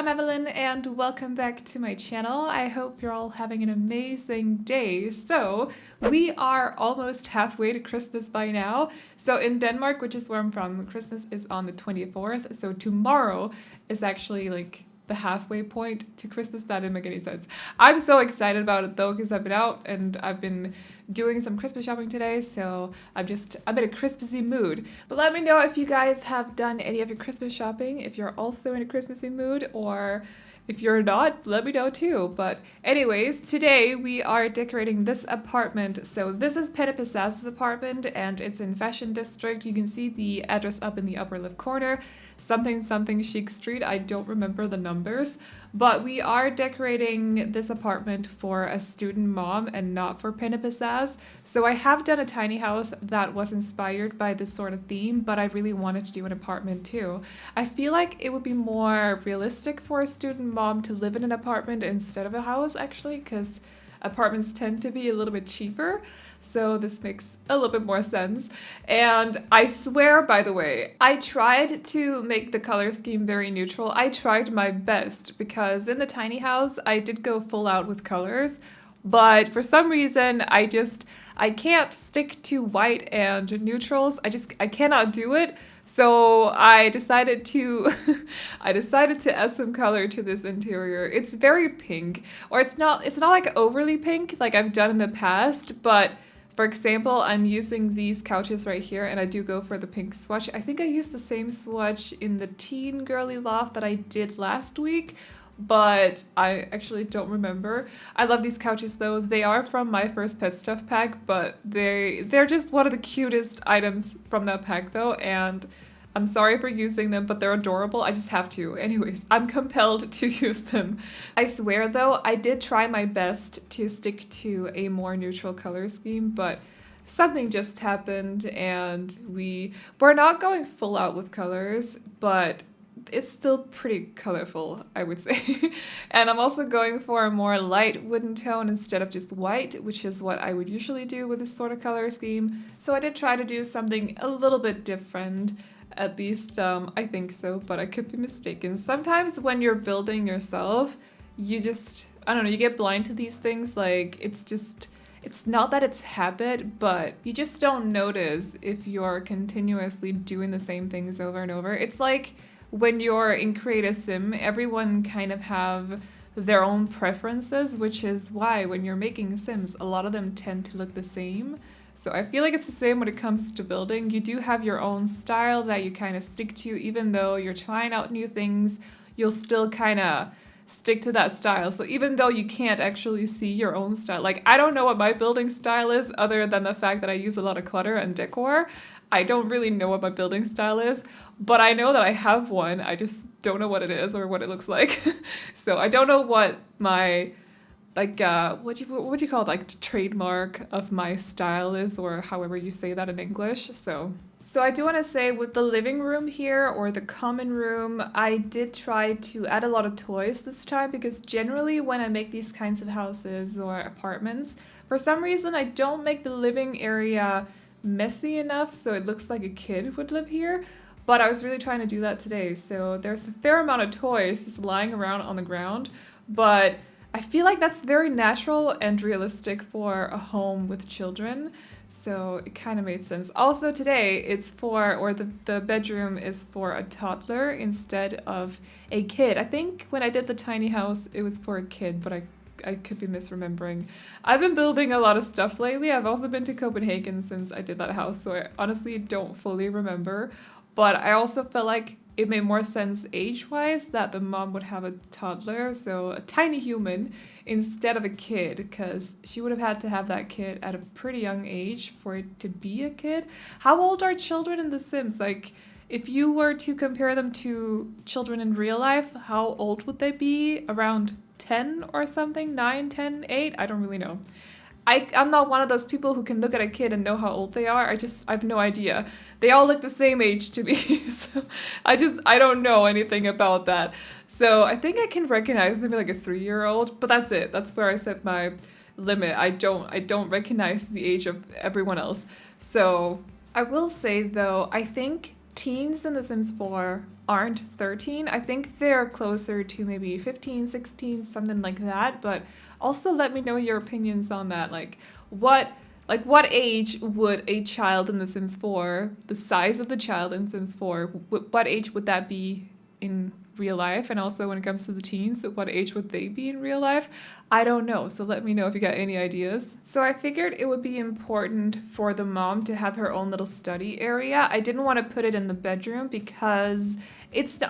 I'm Evelyn and welcome back to my channel. I hope you're all having an amazing day. So we are almost halfway to Christmas by now. So in Denmark, which is where I'm from, Christmas is on the 24th. So tomorrow is actually like the halfway point to Christmas. That didn't make any sense. I'm so excited about it though because I've been out and I've been doing some Christmas shopping today, so I'm in a Christmassy mood. But let me know if you guys have done any of your Christmas shopping, if you're also in a Christmassy mood, or if you're not, let me know too. But anyways, today we are decorating this apartment. So this is Pennepissa's apartment and it's in Fashion District. You can see the address up in the upper left corner. Something something Chic Street. I don't remember the numbers. But we are decorating this apartment for a student mom and not for Pennepissa's. So I have done a tiny house that was inspired by this sort of theme, but I really wanted to do an apartment too. I feel like it would be more realistic for a student mom to live in an apartment instead of a house, actually, because apartments tend to be a little bit cheaper. So this makes a little bit more sense. And I swear, by the way, I tried to make the color scheme very neutral. I tried my best because in the tiny house, I did go full out with colors. But for some reason, I can't stick to white and neutrals. I cannot do it. So I decided to add some color to this interior. It's very pink, or it's not like overly pink like I've done in the past, but for example, I'm using these couches right here and I do go for the pink swatch. I think I used the same swatch in the teen girly loft that I did last week, but I actually don't remember. I love these couches though. They are from my first pet stuff pack, but they're just one of the cutest items from that pack though, and I'm sorry for using them, but they're adorable. I just have to. Anyways, I'm compelled to use them. I swear though, I did try my best to stick to a more neutral color scheme, but something just happened and we're not going full out with colors, but it's still pretty colorful, I would say. And I'm also going for a more light wooden tone instead of just white, which is what I would usually do with this sort of color scheme. So I did try to do something a little bit different. At least I think so, but I could be mistaken. Sometimes when you're building yourself, you just, I don't know, you get blind to these things. Like, it's not that it's habit, but you just don't notice if you're continuously doing the same things over and over. It's like when you're in Create a Sim, everyone kind of have their own preferences, which is why when you're making Sims, a lot of them tend to look the same. So I feel like it's the same when it comes to building. You do have your own style that you kind of stick to. Even though you're trying out new things, you'll still kind of stick to that style. So even though you can't actually see your own style, like I don't know what my building style is other than the fact that I use a lot of clutter and decor. I don't really know what my building style is, but I know that I have one. I just don't know what it is or what it looks like. So I don't know what my what do you call it, like the trademark of my style is, or however you say that in English. So I do want to say with the living room here, or the common room, I did try to add a lot of toys this time, because generally when I make these kinds of houses or apartments, for some reason I don't make the living area messy enough so it looks like a kid would live here. But I was really trying to do that today. So there's a fair amount of toys just lying around on the ground, but I feel like that's very natural and realistic for a home with children, so it kind of made sense. Also today, the bedroom is for a toddler instead of a kid. I think when I did the tiny house, it was for a kid, but I could be misremembering. I've been building a lot of stuff lately. I've also been to Copenhagen since I did that house, so I honestly don't fully remember. But I also felt like it made more sense age-wise that the mom would have a toddler, so a tiny human, instead of a kid, because she would have had to have that kid at a pretty young age for it to be a kid. How old are children in The Sims? Like, if you were to compare them to children in real life, how old would they be? Around 10 or something? 9, 10, 8? I don't really know. I'm not one of those people who can look at a kid and know how old they are. I have no idea. They all look the same age to me. So I don't know anything about that. So I think I can recognize maybe like a 3-year-old, but that's it. That's where I set my limit. I don't recognize the age of everyone else. So I will say though, I think teens in The Sims 4 aren't 13. I think they're closer to maybe 15, 16, something like that. But also let me know your opinions on that. What age would a child in The Sims 4, the size of the child in Sims 4, what age would that be in real life? And also when it comes to the teens, what age would they be in real life? I don't know, so let me know if you got any ideas. So I figured it would be important for the mom to have her own little study area. I didn't want to put it in the bedroom because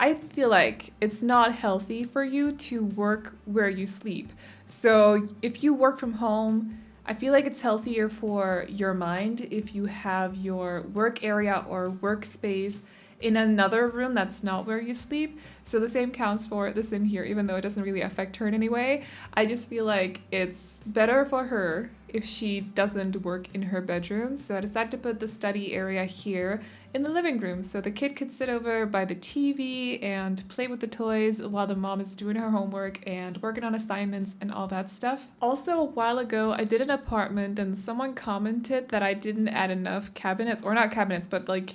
I feel like it's not healthy for you to work where you sleep. So if you work from home, I feel like it's healthier for your mind if you have your work area or workspace in another room that's not where you sleep. So the same counts for the sim here, even though it doesn't really affect her in any way. I just feel like it's better for her if she doesn't work in her bedroom. So I decided to put the study area here in the living room so the kid could sit over by the TV and play with the toys while the mom is doing her homework and working on assignments and all that stuff. Also, a while ago, I did an apartment and someone commented that I didn't add enough cabinets, or not cabinets, but like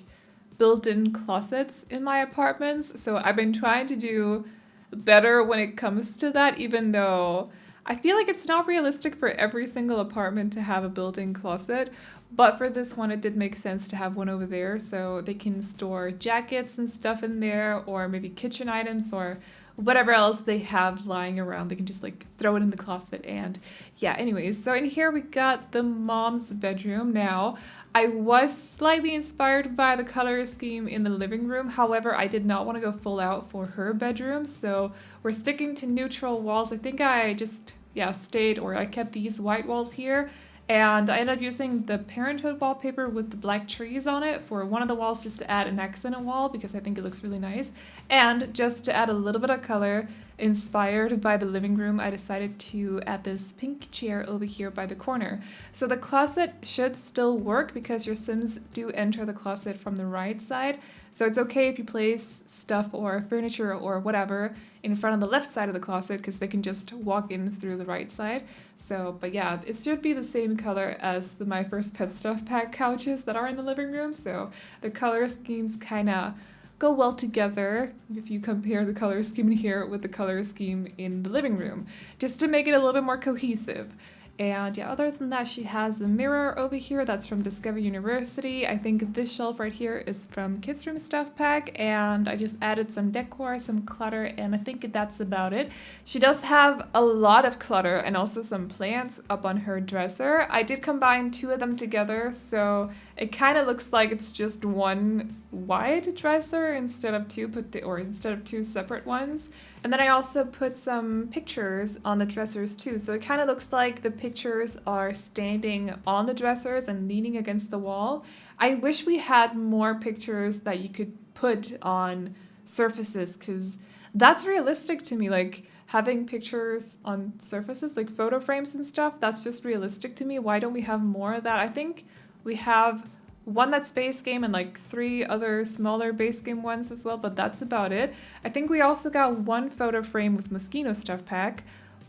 built-in closets in my apartments. So I've been trying to do better when it comes to that, even though I feel like it's not realistic for every single apartment to have a built-in closet. But for this one, it did make sense to have one over there so they can store jackets and stuff in there, or maybe kitchen items or whatever else they have lying around. They can just like throw it in the closet. And yeah, anyways, so in here we got the mom's bedroom. Now, I was slightly inspired by the color scheme in the living room. However, I did not want to go full out for her bedroom. So we're sticking to neutral walls. I think I just, I kept these white walls here. And I ended up using the Parenthood wallpaper with the black trees on it for one of the walls just to add an accent wall because I think it looks really nice. And just to add a little bit of color, inspired by the living room, I decided to add this pink chair over here by the corner. So the closet should still work because your Sims do enter the closet from the right side. So it's okay if you place stuff or furniture or whatever in front of the left side of the closet because they can just walk in through the right side. So, but yeah, it should be the same color as the My First Pet Stuff Pack couches that are in the living room. So the color schemes kind of go well together if you compare the color scheme in here with the color scheme in the living room, just to make it a little bit more cohesive. And yeah, other than that, she has a mirror over here that's from Discover University. I think this shelf right here is from Kids Room Stuff Pack, and I just added some decor, some clutter, and I think that's about it. She does have a lot of clutter and also some plants up on her dresser. I did combine two of them together, so it kind of looks like it's just one wide dresser instead of two separate ones. And then I also put some pictures on the dressers too. So it kind of looks like the pictures are standing on the dressers and leaning against the wall. I wish we had more pictures that you could put on surfaces because that's realistic to me. Like having pictures on surfaces, like photo frames and stuff, that's just realistic to me. Why don't we have more of that? I think we have one that's base game and like 3 other smaller base game ones as well, but that's about it. I think we also got one photo frame with Myshuno Stuff Pack,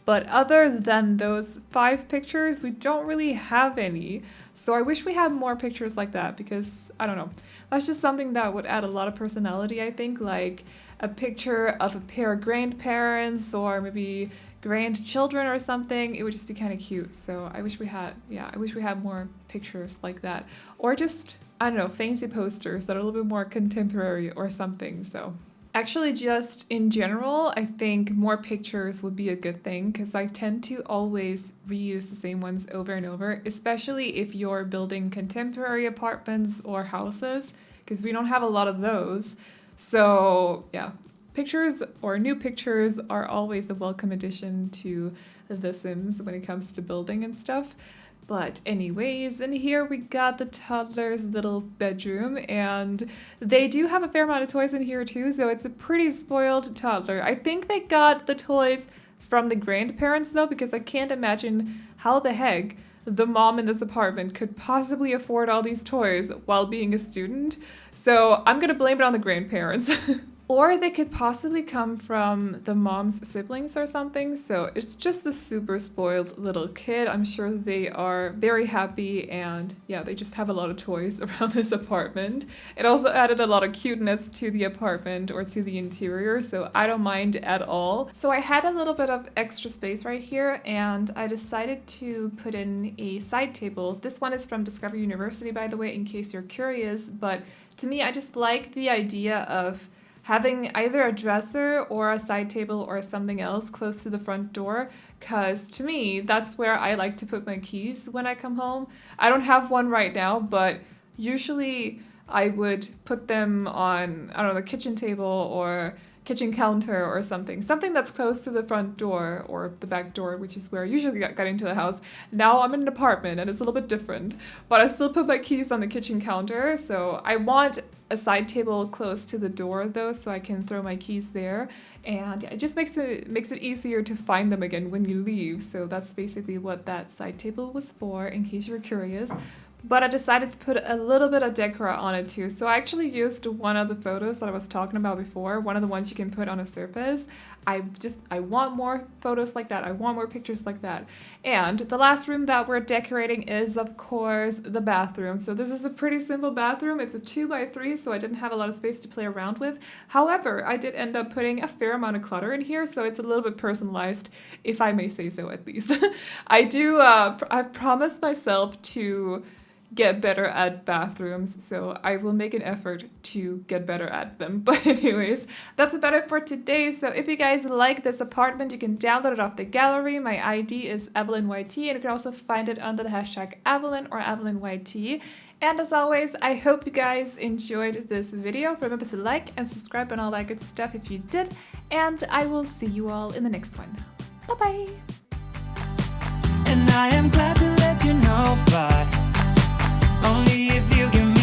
but other than those 5 pictures, we don't really have any. So I wish we had more pictures like that because, I don't know, that's just something that would add a lot of personality, I think, like a picture of a pair of grandparents or maybe grandchildren or something. It would just be kind of cute. So I wish we had more pictures like that, or just, I don't know, fancy posters that are a little bit more contemporary or something. So actually, just in general, I think more pictures would be a good thing because I tend to always reuse the same ones over and over, especially if you're building contemporary apartments or houses, because we don't have a lot of those. So yeah, pictures or new pictures are always a welcome addition to The Sims when it comes to building and stuff. But anyways, in here we got the toddler's little bedroom, and they do have a fair amount of toys in here too, so it's a pretty spoiled toddler. I think they got the toys from the grandparents though, because I can't imagine how the heck the mom in this apartment could possibly afford all these toys while being a student. So I'm gonna blame it on the grandparents. Or they could possibly come from the mom's siblings or something. So it's just a super spoiled little kid. I'm sure they are very happy, and yeah, they just have a lot of toys around this apartment. It also added a lot of cuteness to the apartment or to the interior, so I don't mind at all. So I had a little bit of extra space right here, and I decided to put in a side table. This one is from Discovery University, by the way, in case you're curious, but to me, I just like the idea of having either a dresser or a side table or something else close to the front door, because to me, that's where I like to put my keys when I come home. I don't have one right now, but usually I would put them on, I don't know, the kitchen table or kitchen counter or something that's close to the front door or the back door, which is where I usually got into the house. Now I'm in an apartment and it's a little bit different, but I still put my keys on the kitchen counter. So I want a side table close to the door though, so I can throw my keys there, and it just makes it easier to find them again when you leave. So that's basically what that side table was for, in case you're curious. But I decided to put a little bit of decor on it too. So I actually used one of the photos that I was talking about before, one of the ones you can put on a surface. I want more photos like that. I want more pictures like that. And the last room that we're decorating is, of course, the bathroom. So this is a pretty simple bathroom. It's a 2x3, so I didn't have a lot of space to play around with. However, I did end up putting a fair amount of clutter in here, so it's a little bit personalized, if I may say so at least. I've promised myself to get better at bathrooms, so I will make an effort to get better at them. But anyways, that's about it for today. So if you guys like this apartment, you can download it off the gallery. My ID is AvelineYT, and you can also find it under the hashtag Aveline or AvelineYT. And as always, I hope you guys enjoyed this video. Remember to like and subscribe and all that good stuff if you did, and I will see you all in the next one. Bye bye! And I am glad to let you know, but only if you give me